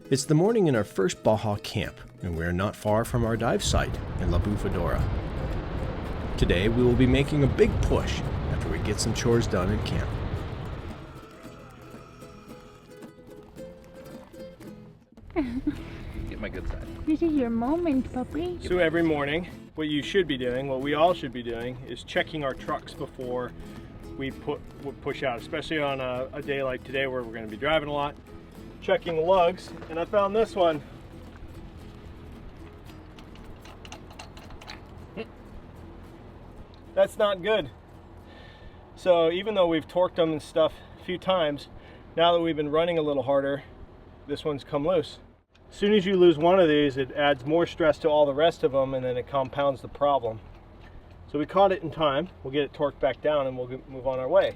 It's the morning in our first Baja camp, and we are not far from our dive site in La Bufadora. Today we will be making a big push after we get some chores done in camp. Get my good side. This is your moment, puppy. So every morning, what you should be doing, what we all should be doing, is checking our trucks before we push out, especially on a day like today where we're going to be driving a lot. Checking lugs, and I found this one. That's not good. So even though we've torqued them and stuff a few times, now that we've been running a little harder, this one's come loose. As soon as you lose one of these, it adds more stress to all the rest of them, and then it compounds the problem. So we caught it in time. We'll get it torqued back down and we'll move on our way.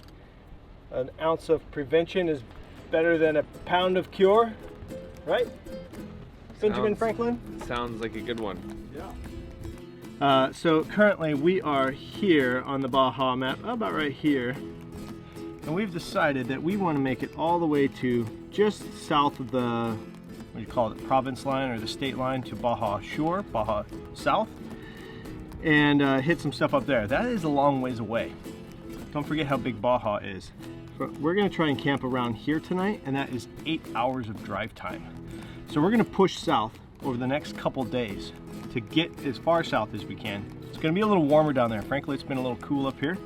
An ounce of prevention is better than a pound of cure, right? Benjamin Franklin? Sounds like a good one. Yeah. So currently we are here on the Baja map, about right here. And we've decided that we want to make it all the way to just south of the, what do you call it, province line or the state line to Baja Shore, Baja South, and hit some stuff up there. That is a long ways away. Don't forget how big Baja is. We're going to try and camp around here tonight, and that is 8 hours of drive time. So we're going to push south over the next couple days to get as far south as we can. It's going to be a little warmer down there. Frankly, it's been a little cool up here.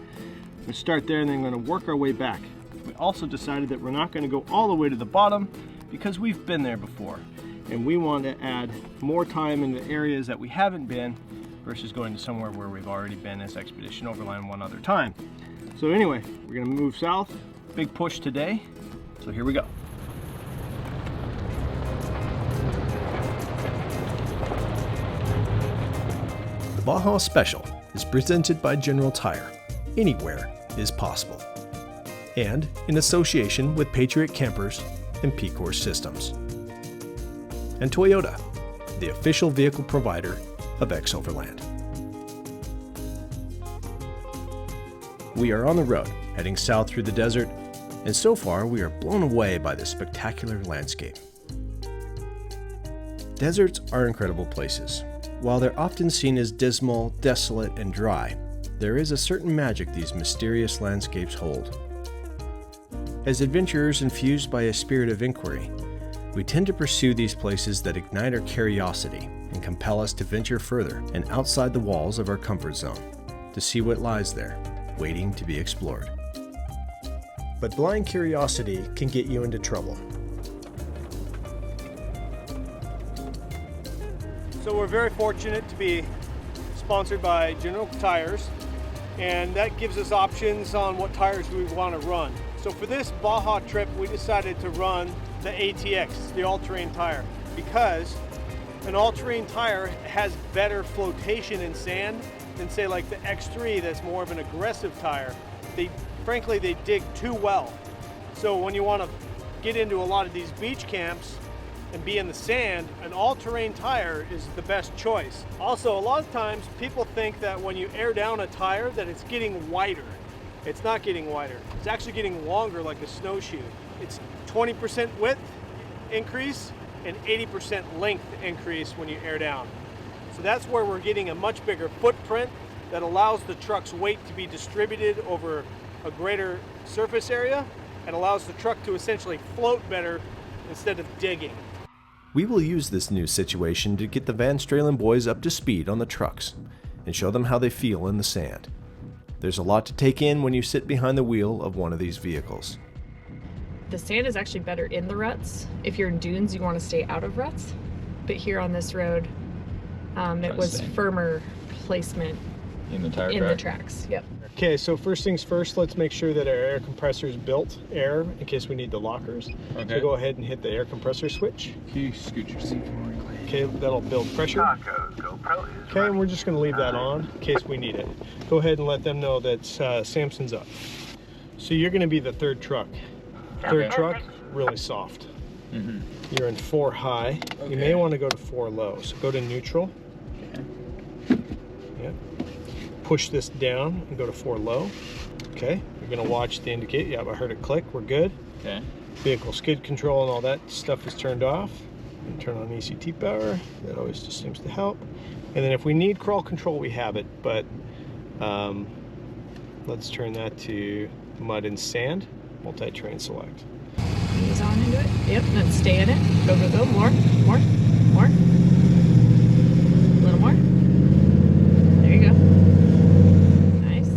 We'll start there and then we're going to work our way back. We also decided that we're not going to go all the way to the bottom because we've been there before. And we want to add more time in the areas that we haven't been versus going to somewhere where we've already been as Expedition Overland one other time. So anyway, we're going to move south. Big push today, so here we go. The Baja Special is presented by General Tire. Anywhere is possible. And in association with Patriot Campers and PCOR Systems. And Toyota, the official vehicle provider of XOverland. We are on the road, heading south through the desert, and so far we are blown away by this spectacular landscape. Deserts are incredible places. While they're often seen as dismal, desolate, and dry, there is a certain magic these mysterious landscapes hold. As adventurers infused by a spirit of inquiry, we tend to pursue these places that ignite our curiosity and compel us to venture further and outside the walls of our comfort zone to see what lies there, waiting to be explored. But blind curiosity can get you into trouble. So we're very fortunate to be sponsored by General Tires, and that gives us options on what tires we want to run. So for this Baja trip, we decided to run the ATX, the all-terrain tire, because an all-terrain tire has better flotation in sand than say like the X3 that's more of an aggressive tire. Frankly, they dig too well. So when you want to get into a lot of these beach camps and be in the sand, an all-terrain tire is the best choice. Also, a lot of times people think that when you air down a tire that it's getting wider. It's not getting wider. It's actually getting longer like a snowshoe. It's 20% width increase and 80% length increase when you air down. So that's where we're getting a much bigger footprint that allows the truck's weight to be distributed over a greater surface area and allows the truck to essentially float better instead of digging. We will use this new situation to get the Van Stralen boys up to speed on the trucks and show them how they feel in the sand. There's a lot to take in when you sit behind the wheel of one of these vehicles. The sand is actually better in the ruts. If you're in dunes, you want to stay out of ruts. But here on this road, it was firmer placement in the tire in the tracks. Yep. Okay, so first things first, let's make sure that our air compressor is built air in case we need the lockers. Okay. So go ahead and hit the air compressor switch. Can you scoot your seat forward? Okay, that'll build pressure. Okay, and we're just going to leave that on in case we need it. Go ahead and let them know that Samson's up. So you're going to be the third truck. Third truck, really soft. Mm-hmm. You're in 4 high. Okay. You may want to go to 4 low. So go to neutral. Okay. Yep. Push this down and go to 4 low. Okay. You're going to watch the indicate. Yeah, I heard it click. We're good. Okay. Vehicle skid control and all that stuff is turned off. And turn on ECT power. That always just seems to help. And then if we need crawl control, we have it, but let's turn that to mud and sand, multi-terrain select. Ease on into it. Yep, then stay in it. Go, go, go. More, more, more. A little more. There you go. Nice.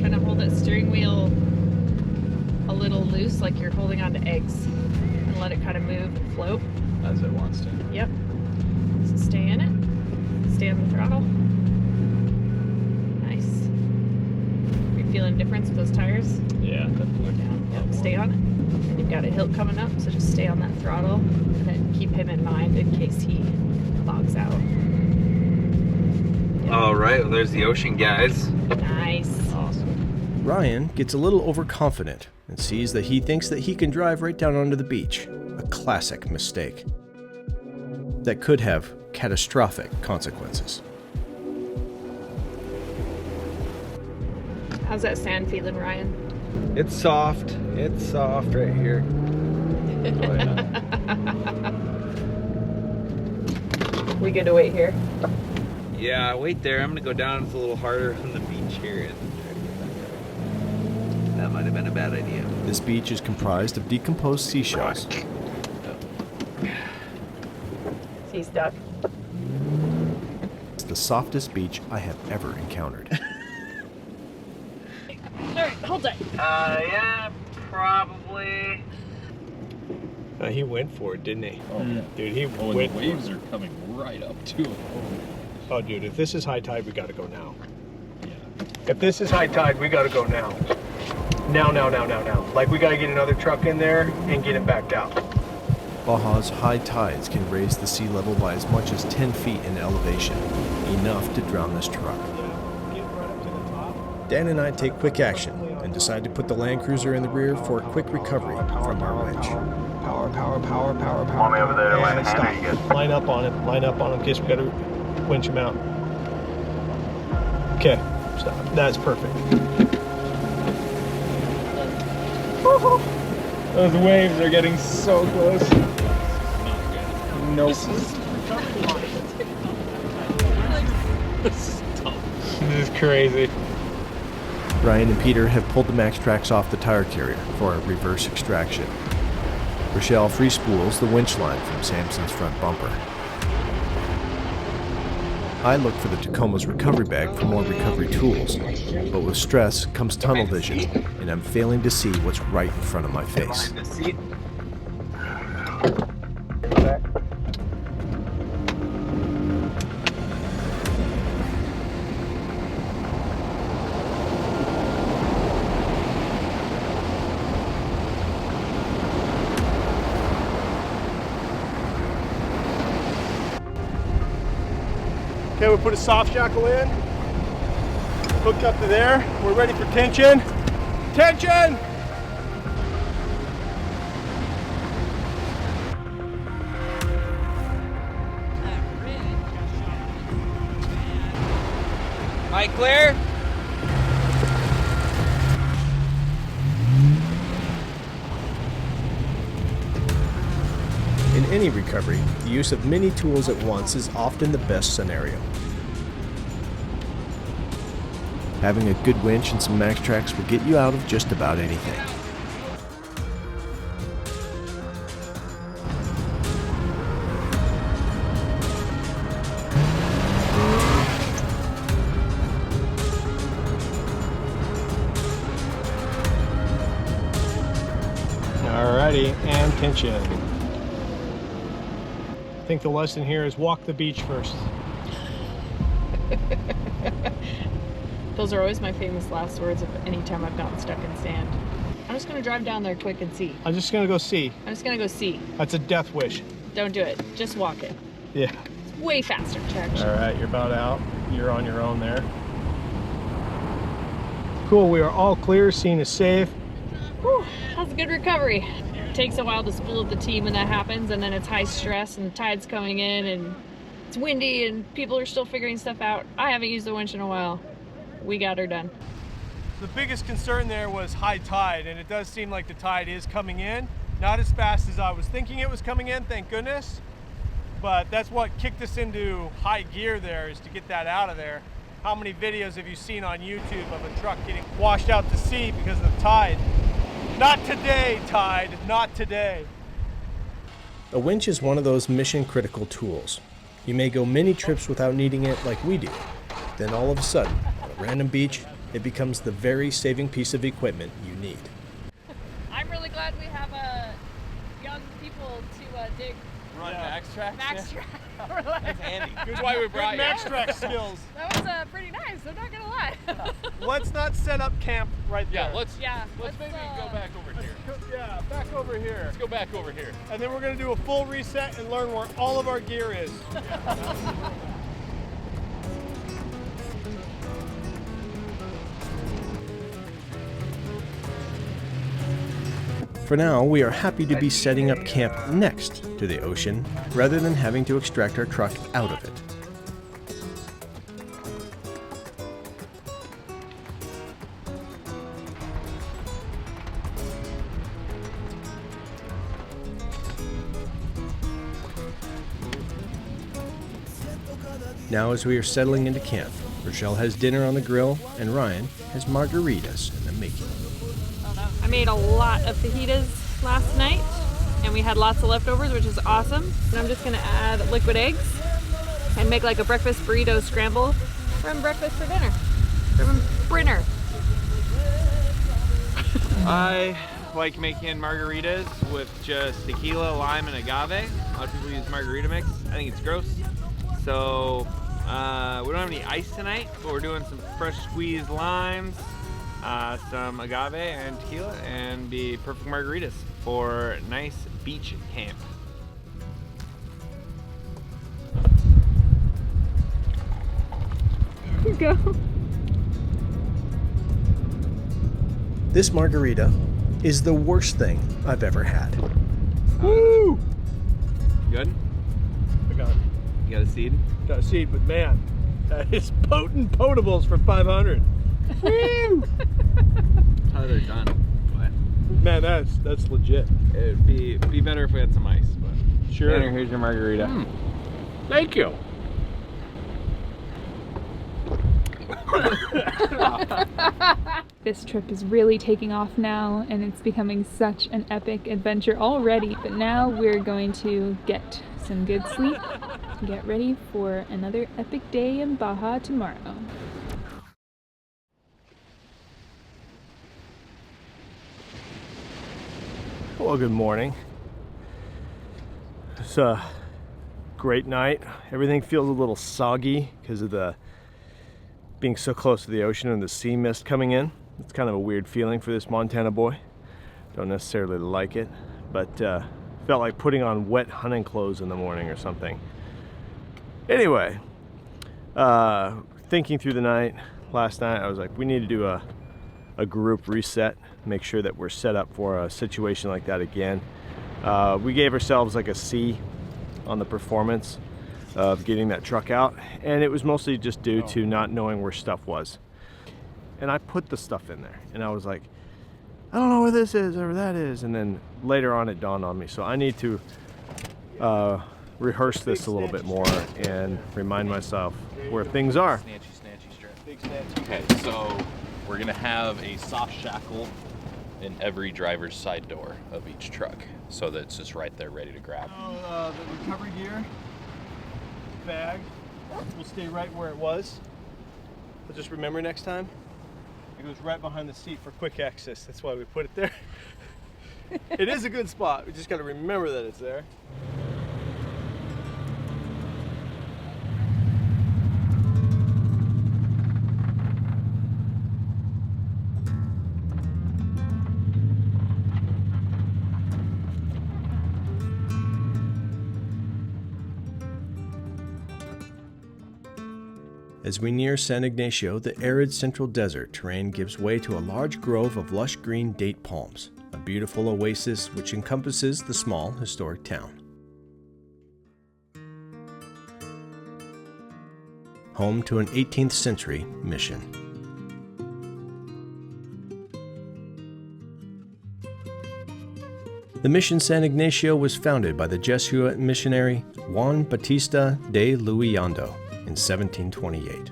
Kind of hold that steering wheel a little loose, like you're holding onto eggs, and let it kind of move and float. As it wants to. Yep. So stay in it. Stay on the throttle. Nice. Are you feeling a difference with those tires? Yeah, definitely. Down. Yep. Stay on it. And you've got a hill coming up, so just stay on that throttle, and then keep him in mind in case he bogs out. Yep. All right, well, there's the ocean, guys. Nice. Awesome. Ryan gets a little overconfident and sees that he thinks that he can drive right down onto the beach. A classic mistake that could have catastrophic consequences. How's that sand feeling, Ryan? It's soft. It's soft right here. Oh, yeah. We good to wait here? Yeah, wait there. I'm gonna go down. It's a little harder on the beach here. And try to get back up. That might have been a bad idea. This beach is comprised of decomposed seashells. Sea stuck. It's the softest beach I have ever encountered. Alright, hold tight. Yeah, probably. He went for it, didn't he? Oh, yeah. Dude, he Oh, and went the waves are coming right up to it. Oh, dude, if this is high tide, we gotta go now. Yeah. If this is high tide, we gotta go now. Now. Like, we gotta get another truck in there and get it backed out. Baja's high tides can raise the sea level by as much as 10 feet in elevation, enough to drown this truck. Get right up to the top. Dan and I take quick action and decide to put the Land Cruiser in the rear for a quick recovery from our winch. Power. Mommy over there, And How you stop. Line up on him in case we gotta winch him out. Okay, stop. That's perfect. Those waves are getting so close. Nope. This is crazy. Ryan and Peter have pulled the max tracks off the tire carrier for a reverse extraction. Rachelle free spools the winch line from Samson's front bumper. I look for the Tacoma's recovery bag for more recovery tools, but with stress comes tunnel vision, and I'm failing to see what's right in front of my face. Behind the seat. Okay, we put a soft shackle in. Hooked up to there. We're ready for tension. Tension! Mike, clear? In any recovery, the use of many tools at once is often the best scenario. Having a good winch and some max tracks will get you out of just about anything. Alrighty, and tension. I think the lesson here is walk the beach first. Those are always my famous last words of any time I've gotten stuck in sand. I'm just gonna drive down there quick and see. I'm just gonna go see. I'm just gonna go see. That's a death wish. Don't do it. Just walk it. Yeah. It's way faster, Church. Alright, you're about out. You're on your own there. Cool, we are all clear. Scene is safe. Whew, that's a good recovery. It takes a while to spool up the team when that happens, and then it's high stress and the tide's coming in and it's windy and people are still figuring stuff out. I haven't used the winch in a while. We got her done. The biggest concern there was high tide, and it does seem like the tide is coming in. Not as fast as I was thinking it was coming in, thank goodness. But that's what kicked us into high gear there, is to get that out of there. How many videos have you seen on YouTube of a truck getting washed out to sea because of the tide? Not today, tide, not today. A winch is one of those mission-critical tools. You may go many trips without needing it like we do. Then all of a sudden, on a random beach, it becomes the very saving piece of equipment you need. I'm really glad we have young people to dig Run max track. max track. That's handy. That's why we brought Good max track skills. That was pretty nice, I'm not gonna lie. Let's not set up camp right there. Let's let's maybe go back over here. Yeah, back over here. Let's go back over here. And then we're gonna do a full reset and learn where all of our gear is. For now, we are happy to be setting up camp next to the ocean rather than having to extract our truck out of it. Now, as we are settling into camp, Rachelle has dinner on the grill and Ryan has margaritas in the making. I made a lot of fajitas last night, and we had lots of leftovers, which is awesome. And I'm just gonna add liquid eggs and make like a breakfast burrito scramble from breakfast for dinner. From Brinner. I like making margaritas with just tequila, lime, and agave. A lot of people use margarita mix. I think it's gross. So we don't have any ice tonight, but we're doing some fresh squeezed limes, some agave and tequila, and be perfect margaritas for a nice beach camp. Go. This margarita is the worst thing I've ever had. Woo! Good? I got it. You got a seed? Got a seed, but man, that is potent potables for 500. Woo! That's how they're done. But Man, that's legit. it'd be better if we had some ice. But Sure. Tanner, here's your margarita. Thank you. This trip is really taking off now, and it's becoming such an epic adventure already. But now we're going to get some good sleep and get ready for another epic day in Baja tomorrow. Well, good morning. It's a great night. Everything feels a little soggy because of the being so close to the ocean and the sea mist coming in. It's kind of a weird feeling for this Montana boy. Don't necessarily like it, but felt like putting on wet hunting clothes in the morning or something. Anyway, thinking through the night, last night I was like, we need to do a group reset, make sure that we're set up for a situation like that again. We gave ourselves like a C on the performance of getting that truck out, and it was mostly just due to not knowing where stuff was. And I put the stuff in there, and I was like, I don't know where this is or that is, and then later on it dawned on me. So I need to rehearse this a little bit more and remind myself where things are. Snatchy strap. Okay, so we're gonna have a soft shackle in every driver's side door of each truck, so that it's just right there ready to grab. The recovery gear bag will stay right where it was. But just remember next time, it goes right behind the seat for quick access. That's why we put it there. It is a good spot. We just got to remember that it's there. As we near San Ignacio, the arid central desert terrain gives way to a large grove of lush green date palms, a beautiful oasis which encompasses the small historic town. Home to an 18th century mission. The mission San Ignacio was founded by the Jesuit missionary Juan Bautista de Luillando in 1728.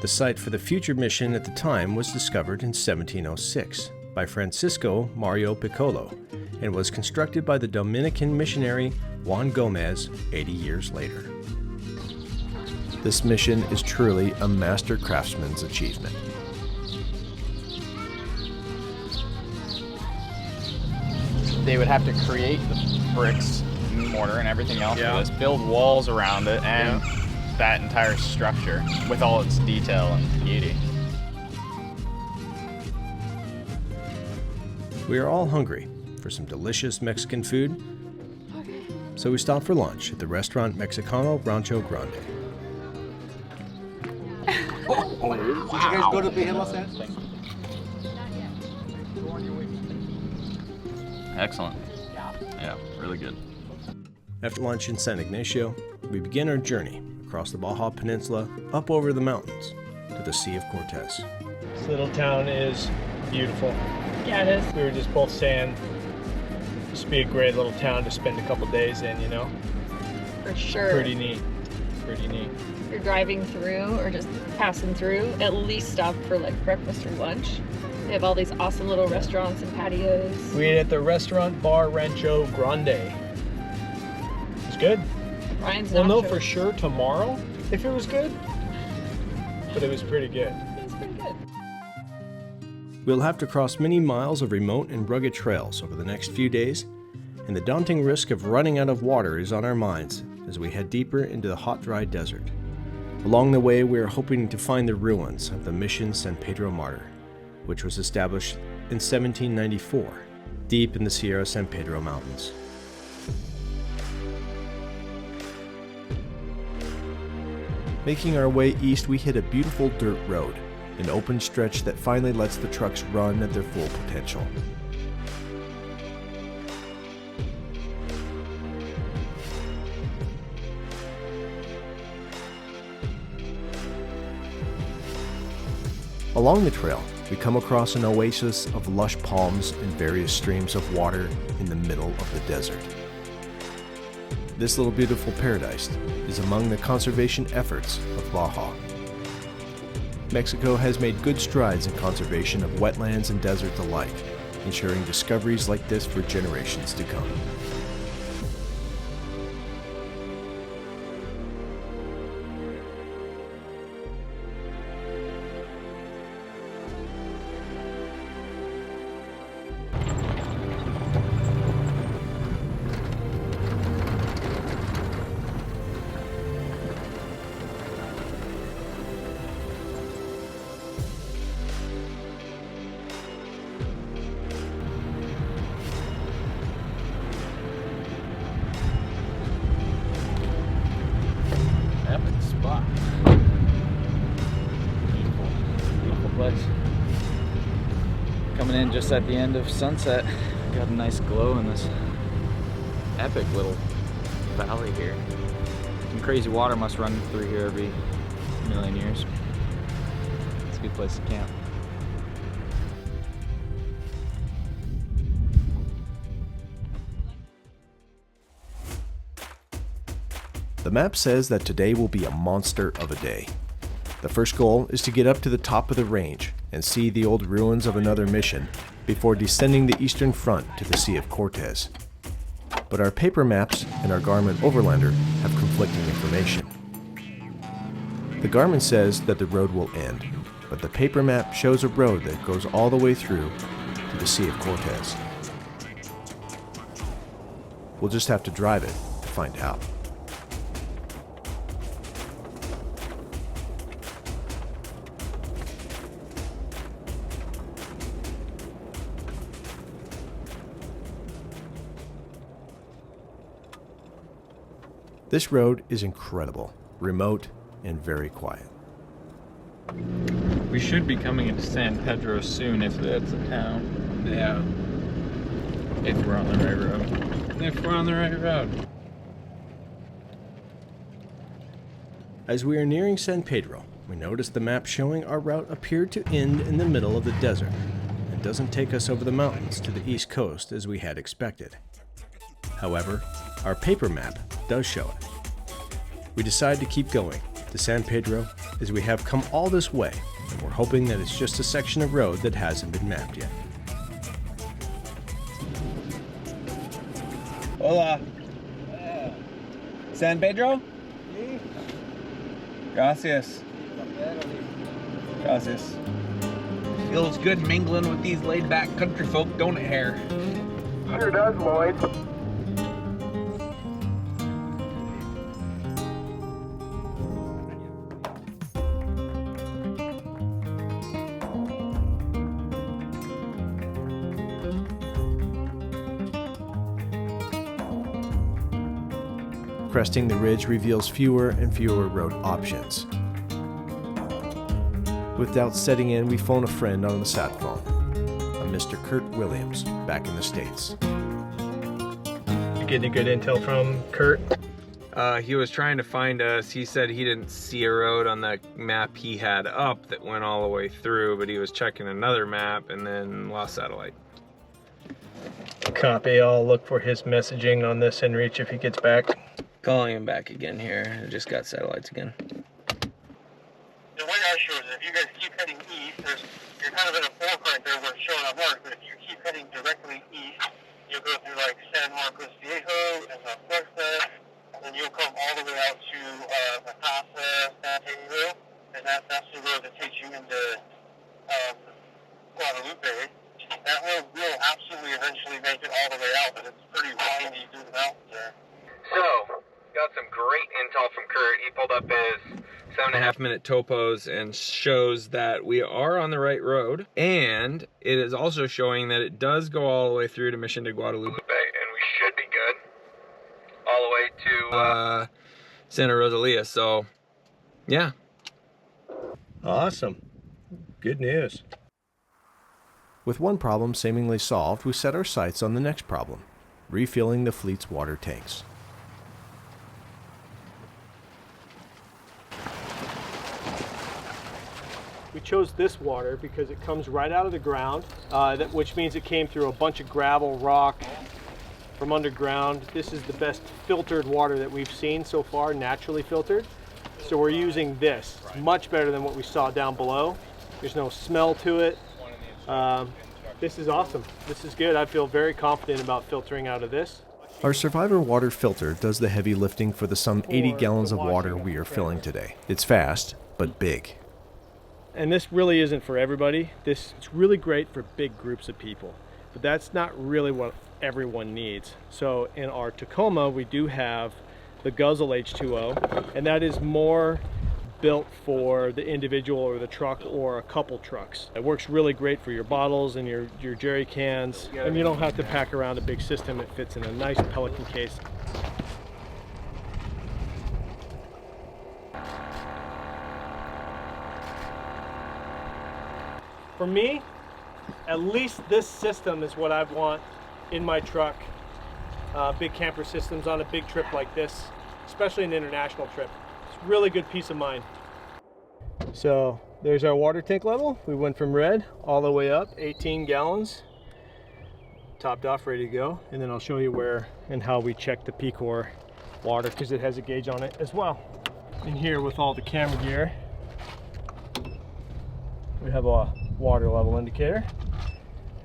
The site for the future mission at the time was discovered in 1706 by Francisco Mario Piccolo and was constructed by the Dominican missionary Juan Gomez 80 years later. This mission is truly a master craftsman's achievement. They would have to create the bricks and mortar and everything else for this, build walls around it, and that entire structure with all its detail and beauty. We are all hungry for some delicious Mexican food, so we stopped for lunch at the restaurant Mexicano Rancho Grande. Did you guys go to Baja? Excellent. Yeah, really good. After lunch in San Ignacio, we begin our journey across the Baja Peninsula, up over the mountains, to the Sea of Cortez. This little town is beautiful. Yeah, it is. We were just both saying this would be a great little town to spend a couple days in, you know? For sure. Pretty neat. Pretty neat. If you're driving through or just passing through, at least stop for like breakfast or lunch. They have all these awesome little restaurants and patios. We ate at the restaurant Bar Rancho Grande. It's good. Ryan's We'll know nachos. for sure tomorrow if it was good, but it was pretty good. It's pretty good. We'll have to cross many miles of remote and rugged trails over the next few days, and the daunting risk of running out of water is on our minds as we head deeper into the hot, dry desert. Along the way, we are hoping to find the ruins of the Mission San Pedro Martyr, which was established in 1794, deep in the Sierra San Pedro Mountains. Making our way east, we hit a beautiful dirt road, an open stretch that finally lets the trucks run at their full potential. Along the trail, we come across an oasis of lush palms and various streams of water in the middle of the desert. This little beautiful paradise is among the conservation efforts of Baja. Mexico has made good strides in conservation of wetlands and deserts alike, ensuring discoveries like this for generations to come. Epic spot. Beautiful, beautiful place. Coming in just at the end of sunset. Got a nice glow in this epic little valley here. Some crazy water must run through here every million years. It's a good place to camp. The map says that today will be a monster of a day. The first goal is to get up to the top of the range and see the old ruins of another mission before descending the eastern front to the Sea of Cortez. But our paper maps and our Garmin Overlander have conflicting information. The Garmin says that the road will end, but the paper map shows a road that goes all the way through to the Sea of Cortez. We'll just have to drive it to find out. This road is incredible, remote, and very quiet. We should be coming into San Pedro soon if that's a town. Yeah. If we're on the right road. If we're on the right road. As we are nearing San Pedro, We noticed the map showing our route appeared to end in the middle of the desert and doesn't take us over the mountains to the east coast as we had expected. However, our paper map does show it. We decide to keep going to San Pedro as we have come all this way, and we're hoping that it's just a section of road that hasn't been mapped yet. Hola. San Pedro? Gracias. Gracias. Feels good mingling with these laid-back country folk, don't it, Hare? Sure does, Lloyd. Cresting the ridge reveals fewer and fewer road options. With doubts setting in, we phone a friend on the sat phone, a Mr. Kurt Williams, back in the States. You getting good intel from Kurt? He was trying to find us. He said he didn't see a road on the map he had up that went all the way through, but he was checking another map and then lost satellite. Copy. I'll look for his messaging on this and reach if he gets back. Calling him back again here. I just got satellites again. The way I show it, if you guys keep heading east, you're kind of in a fork right there where it's showing on mark, but if you keep heading directly east, you'll go through like San Marcos Viejo and La Fuerza, and then you'll come all the way out to La Casa, San Pedro, and that's the road that takes you into Guadalupe. That road will absolutely eventually make it all the way out, but it's pretty windy through the mountains there. So, got some great intel from Kurt. He pulled up his 7.5-minute topos and shows that we are on the right road, and it is also showing that it does go all the way through to Mission de Guadalupe, and we should be good all the way to Santa Rosalia. So yeah, Awesome. Good news. With one problem seemingly solved, we set our sights on the next problem, refilling the fleet's water tanks. We chose this water because it comes right out of the ground, which means it came through a bunch of gravel, rock from underground. This is the best filtered water that we've seen so far, naturally filtered. So we're using this. It's much better than what we saw down below. There's no smell to it. This is awesome. This is good. I feel very confident about filtering out of this. Our Survivor water filter does the heavy lifting for the some 80 gallons of water we are filling today. It's fast, but big. And this really isn't for everybody. It's really great for big groups of people, but that's not really what everyone needs. So in our Tacoma, we do have the Guzzle H2O, and that is more built for the individual or the truck or a couple trucks. It works really great for your bottles and your jerry cans, and you don't have to pack around a big system. It fits in a nice Pelican case. For me, at least this system is what I want in my truck. Big camper systems on a big trip like this, especially an international trip. It's really good peace of mind. So there's our water tank level. We went from red all the way up, 18 gallons, topped off, ready to go. And then I'll show you where and how we check the PCOR water, because it has a gauge on it as well. In here with all the camera gear, we have a water level indicator,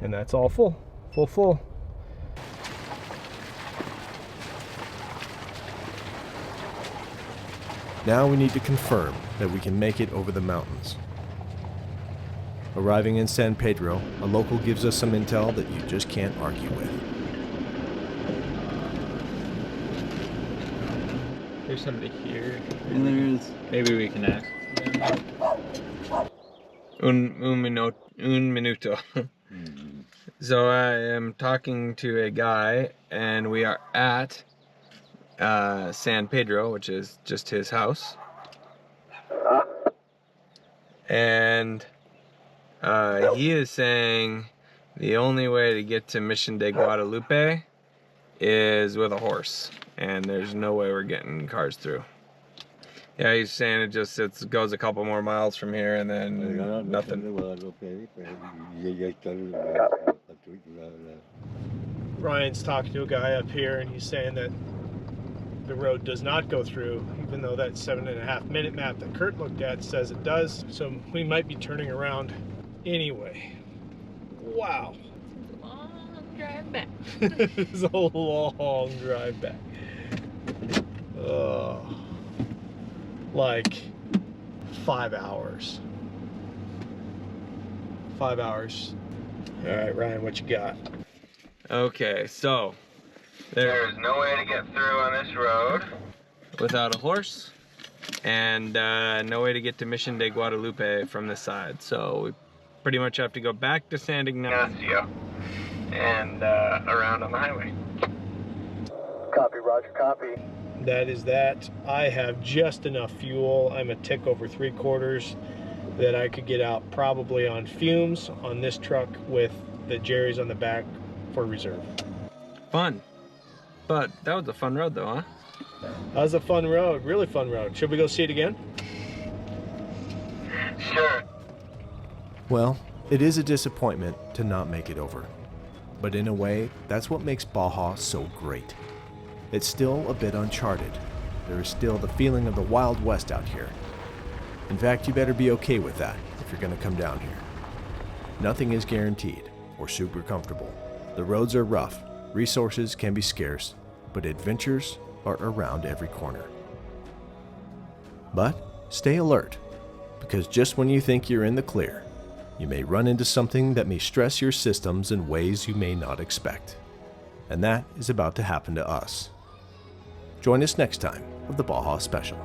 and that's all full. Now we need to confirm that we can make it over the mountains. Arriving in San Pedro, a local gives us some intel that you just can't argue with. There's somebody here. And there's... Maybe we can ask. Un minuto. So I am talking to a guy, and we are at San Pedro, which is just his house. And he is saying the only way to get to Mission de Guadalupe is with a horse, and there's no way we're getting cars through. Yeah, he's saying it goes a couple more miles from here and then nothing. Ryan's talking to a guy up here and he's saying that the road does not go through, even though that 7.5 minute map that Kurt looked at says it does. So we might be turning around anyway. Wow. It's a long drive back. It's a long drive back. Like 5 hours. 5 hours. All right, Ryan, what you got? Okay, so there's no way to get through on this road without a horse, and no way to get to Mission de Guadalupe from this side. So we pretty much have to go back to San Ignacio and around on the highway. Copy, Roger, copy. That is that. I have just enough fuel. I'm a tick over 3/4 that I could get out probably on fumes on this truck with the Jerry's on the back for reserve. Fun. But that was a fun road though, huh? That was a fun road, really fun road. Should we go see it again? Sure. Well, it is a disappointment to not make it over. But in a way, that's what makes Baja so great. It's still a bit uncharted. There is still the feeling of the Wild West out here. In fact, you better be okay with that if you're going to come down here. Nothing is guaranteed or super comfortable. The roads are rough, resources can be scarce, but adventures are around every corner. But stay alert, because just when you think you're in the clear, you may run into something that may stress your systems in ways you may not expect. And that is about to happen to us. Join us next time of the Baja Special.